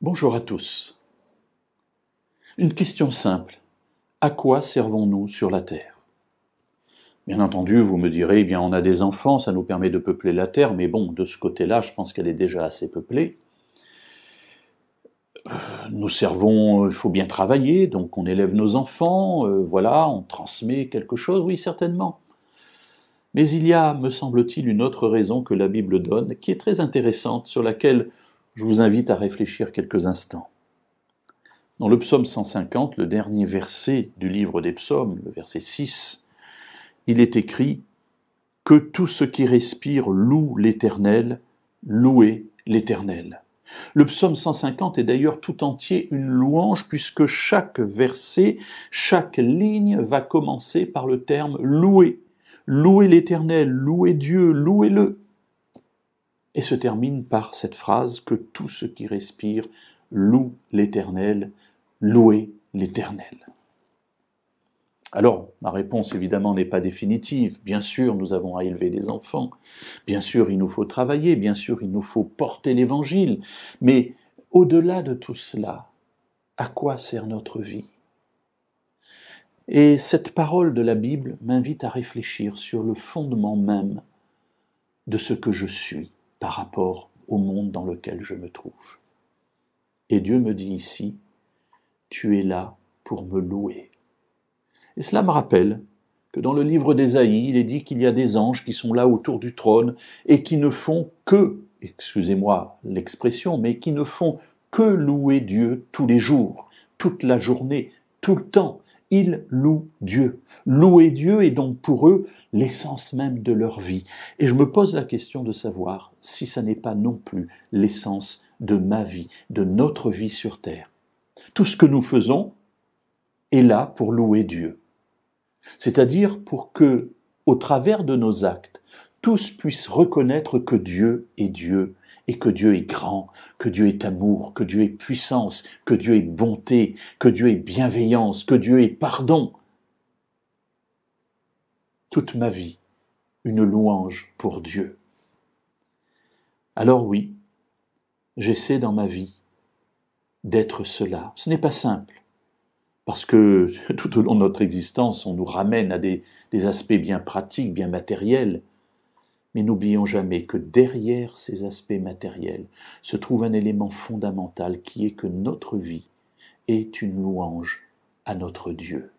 Bonjour à tous. Une question simple. À quoi servons-nous sur la Terre? Bien entendu, vous me direz, eh bien, on a des enfants, ça nous permet de peupler la Terre, mais bon, de ce côté-là, je pense qu'elle est déjà assez peuplée. Nous servons, il faut bien travailler, donc on élève nos enfants, voilà, on transmet quelque chose, oui, certainement. Mais il y a, me semble-t-il, une autre raison que la Bible donne, qui est très intéressante, sur laquelle je vous invite à réfléchir quelques instants. Dans le psaume 150, le dernier verset du livre des psaumes, le verset 6, il est écrit « Que tout ce qui respire loue l'Éternel, louez l'Éternel ». Le psaume 150 est d'ailleurs tout entier une louange puisque chaque verset, chaque ligne va commencer par le terme « louer ». Louez l'Éternel, louez Dieu, louez-le. Et se termine par cette phrase « Que tout ce qui respire loue l'Éternel, louez l'Éternel ». Alors, ma réponse évidemment n'est pas définitive. Bien sûr, nous avons à élever des enfants. Bien sûr, il nous faut travailler. Bien sûr, il nous faut porter l'Évangile. Mais au-delà de tout cela, à quoi sert notre vie? Et cette parole de la Bible m'invite à réfléchir sur le fondement même de ce que je suis par rapport au monde dans lequel je me trouve. Et Dieu me dit ici, tu es là pour me louer. Et cela me rappelle que dans le livre d'Ésaïe, il est dit qu'il y a des anges qui sont là autour du trône et qui ne font que, excusez-moi l'expression, mais qui ne font que louer Dieu tous les jours, toute la journée, tout le temps. Ils louent Dieu. Louer Dieu est donc pour eux l'essence même de leur vie. Et je me pose la question de savoir si ça n'est pas non plus l'essence de ma vie, de notre vie sur terre. Tout ce que nous faisons est là pour louer Dieu. C'est-à-dire pour que, au travers de nos actes, tous puissent reconnaître que Dieu est Dieu, et que Dieu est grand, que Dieu est amour, que Dieu est puissance, que Dieu est bonté, que Dieu est bienveillance, que Dieu est pardon. Toute ma vie, une louange pour Dieu. Alors oui, j'essaie dans ma vie d'être cela. Ce n'est pas simple. Parce que tout au long de notre existence, on nous ramène à des aspects bien pratiques, bien matériels. Mais n'oublions jamais que derrière ces aspects matériels se trouve un élément fondamental qui est que notre vie est une louange à notre Dieu.